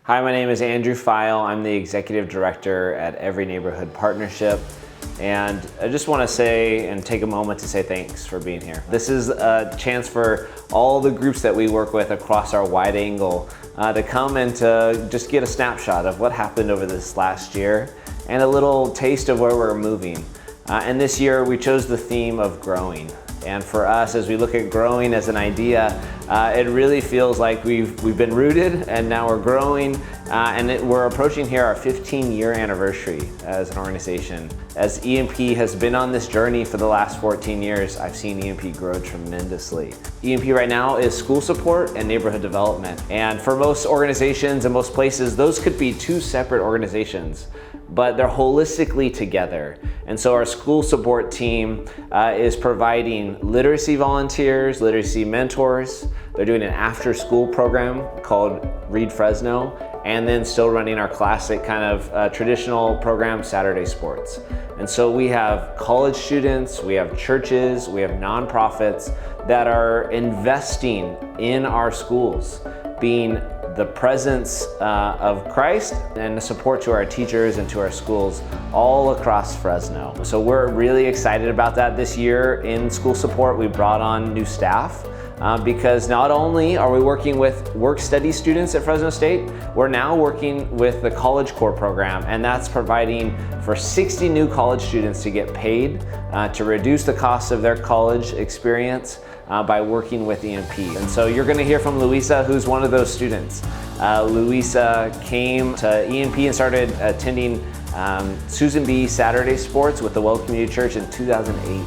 Hi, my name is Andrew File. I'm the Executive Director at Every Neighborhood Partnership. And I just want to say and take a moment to say thanks for being here. This is a chance for all the groups that we work with across our wide angle to come and to just get a snapshot of what happened over this last year and a little taste of where we're moving. And this year we chose the theme of growing. And for us, as we look at growing as an idea, it really feels like we've been rooted and now we're growing, and we're approaching here our 15-year anniversary as an organization. As ENP has been on this journey for the last 14 years, I've seen ENP grow tremendously. ENP right now is school support and neighborhood development. And for most organizations and most places, those could be two separate organizations, but they're holistically together. And so our school support team is providing literacy volunteers, literacy mentors. They're doing an after-school program called Read Fresno, and then still running our classic kind of traditional program, Saturday Sports. And so we have college students, we have churches, we have nonprofits that are investing in our schools, being the presence of Christ and the support to our teachers and to our schools all across Fresno. So we're really excited about that. This year in school support, we brought on new staff because not only are we working with work-study students at Fresno State, we're now working with the College Core program, and that's providing for 60 new college students to get paid to reduce the cost of their college experience by working with ENP. And so you're going to hear from Luisa, who's one of those students. Luisa came to ENP and started attending Susan B. Saturday Sports with the Well Community Church in 2008.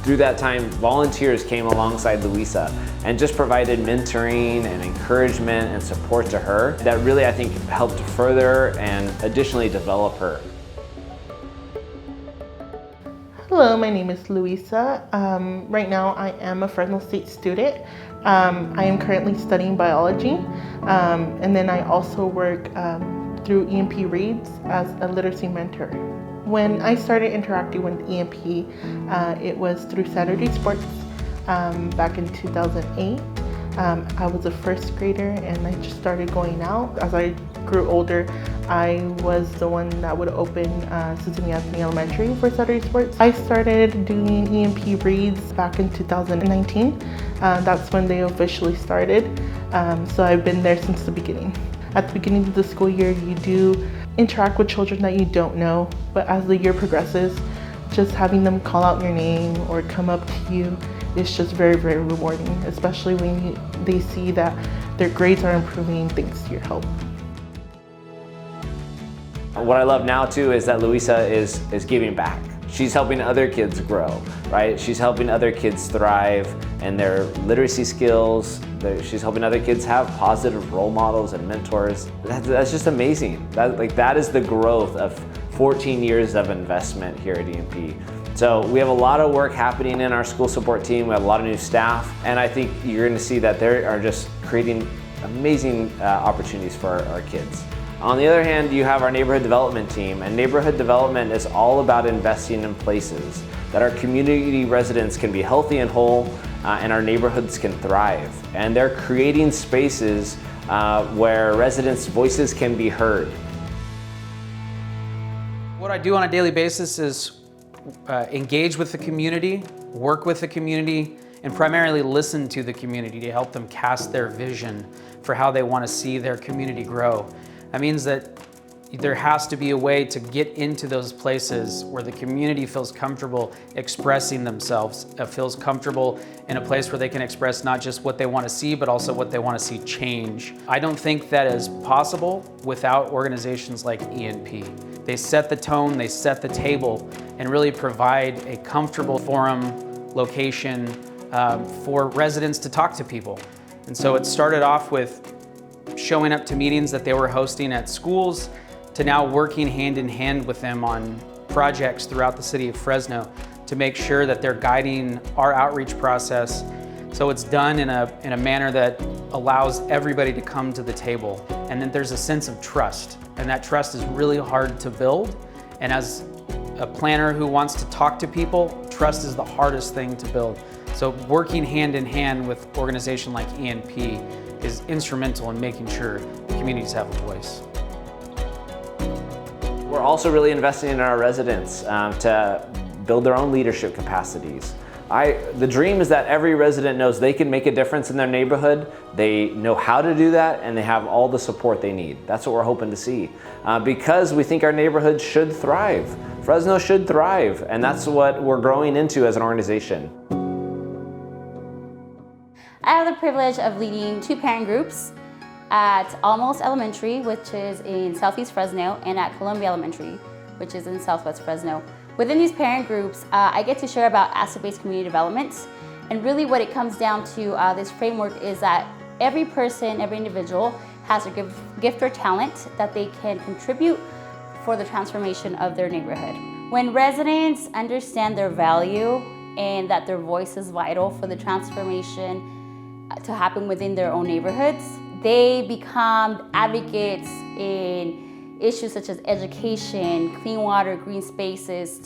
Through that time, volunteers came alongside Luisa and just provided mentoring and encouragement and support to her that really, I think, helped further and additionally develop her. Hello, my name is Luisa. Right now I am a Fresno State student. I am currently studying biology, and then I also work through ENP Reads as a literacy mentor. When I started interacting with ENP, it was through Saturday Sports back in 2008. I was a first grader and I just started going out. As I grew older, I was the one that would open Susan B. Anthony Elementary for Saturday Sports. I started doing ENP Reads back in 2019. That's when they officially started. So I've been there since the beginning. At the beginning of the school year, you do interact with children that you don't know, but as the year progresses, just having them call out your name or come up to you is just very, very rewarding, especially when they see that their grades are improving thanks to your help. What I love now too is that Luisa is giving back. She's helping other kids grow, right? She's helping other kids thrive in their literacy skills. She's helping other kids have positive role models and mentors. That's just amazing. That is the growth of 14 years of investment here at ENP. So we have a lot of work happening in our school support team. We have a lot of new staff, and I think you're going to see that they are just creating amazing opportunities for our kids. On the other hand, you have our neighborhood development team, and neighborhood development is all about investing in places that our community residents can be healthy and whole, and our neighborhoods can thrive. And they're creating spaces where residents' voices can be heard. What I do on a daily basis is engage with the community, work with the community, and primarily listen to the community to help them cast their vision for how they want to see their community grow. That means that there has to be a way to get into those places where the community feels comfortable expressing themselves, feels comfortable in a place where they can express not just what they want to see, but also what they want to see change. I don't think that is possible without organizations like ENP. They set the tone, they set the table, and really provide a comfortable forum, location for residents to talk to people. And so it started off with showing up to meetings that they were hosting at schools, to now working hand in hand with them on projects throughout the city of Fresno to make sure that they're guiding our outreach process so it's done in a manner that allows everybody to come to the table. And then there's a sense of trust, and that trust is really hard to build. And as a planner who wants to talk to people, trust is the hardest thing to build. So working hand in hand with an organization like ENP is instrumental in making sure communities have a voice. We're also really investing in our residents to build their own leadership capacities. The dream is that every resident knows they can make a difference in their neighborhood, they know how to do that, and they have all the support they need. That's what we're hoping to see. Because we think our neighborhood should thrive. Fresno should thrive, and that's what we're growing into as an organization. I have the privilege of leading 2 parent groups at Almost Elementary, which is in Southeast Fresno, and at Columbia Elementary, which is in Southwest Fresno. Within these parent groups, I get to share about asset-based community development. And really what it comes down to, this framework, is that every person, every individual has a gift or talent that they can contribute for the transformation of their neighborhood. When residents understand their value and that their voice is vital for the transformation to happen within their own neighborhoods, they become advocates in issues such as education, clean water, green spaces,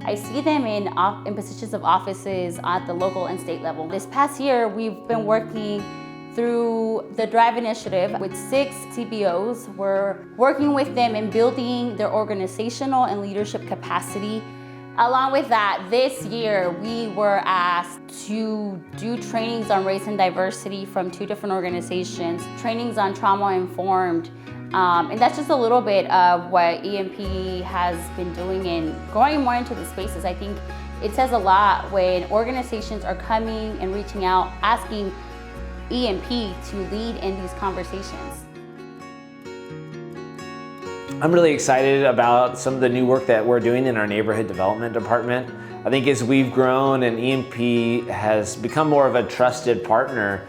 I see them in positions of offices at the local and state level. This past year, we've been working through the DRIVE initiative with 6 CBOs. We're working with them in building their organizational and leadership capacity. Along with that, this year we were asked to do trainings on race and diversity from 2 different organizations, trainings on trauma-informed, and that's just a little bit of what ENP has been doing and growing more into the spaces. I think it says a lot when organizations are coming and reaching out, asking ENP to lead in these conversations. I'm really excited about some of the new work that we're doing in our neighborhood development department. I think as we've grown and ENP has become more of a trusted partner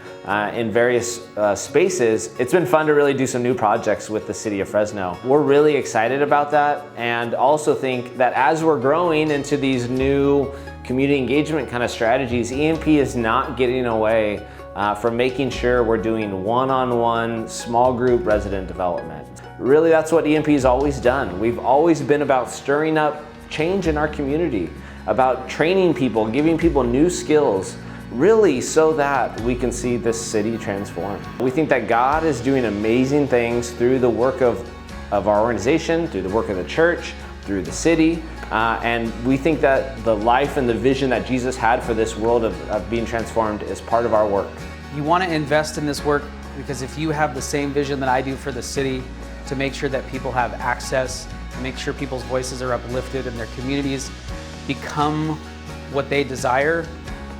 in various spaces, it's been fun to really do some new projects with the city of Fresno. We're really excited about that, and also think that as we're growing into these new community engagement kind of strategies, ENP is not getting away from making sure we're doing one-on-one small group resident development. Really, that's what ENP has always done. We've always been about stirring up change in our community, about training people, giving people new skills, really so that we can see this city transform. We think that God is doing amazing things through the work of our organization, through the work of the church, through the city, and we think that the life and the vision that Jesus had for this world of being transformed is part of our work. You want to invest in this work because if you have the same vision that I do for the city to make sure that people have access, to make sure people's voices are uplifted and their communities become what they desire,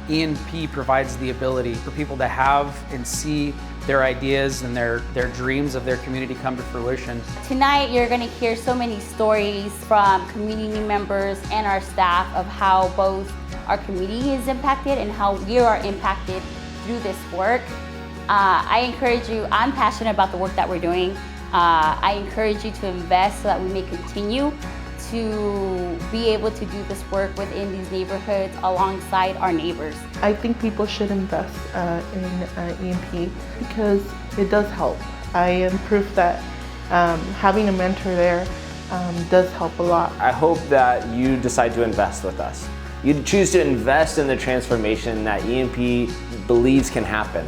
ENP provides the ability for people to have and see their ideas and their dreams of their community come to fruition. Tonight, you're going to hear so many stories from community members and our staff of how both our community is impacted and how we are impacted through this work. I encourage you, I'm passionate about the work that we're doing. I encourage you to invest so that we may continue to be able to do this work within these neighborhoods alongside our neighbors. I think people should invest in ENP because it does help. I am proof that having a mentor there does help a lot. I hope that you decide to invest with us. You choose to invest in the transformation that ENP believes can happen.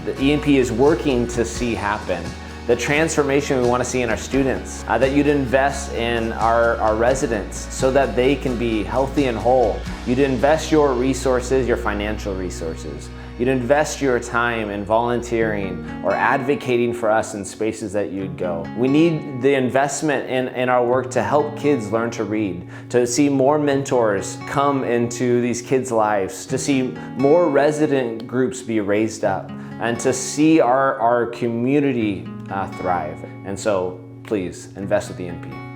The ENP is working to see happen. The transformation we want to see in our students, that you'd invest in our residents so that they can be healthy and whole. You'd invest your resources, your financial resources. You'd invest your time in volunteering or advocating for us in spaces that you'd go. We need the investment in our work to help kids learn to read, to see more mentors come into these kids' lives, to see more resident groups be raised up, and to see our community thrive. And so please invest with the ENP.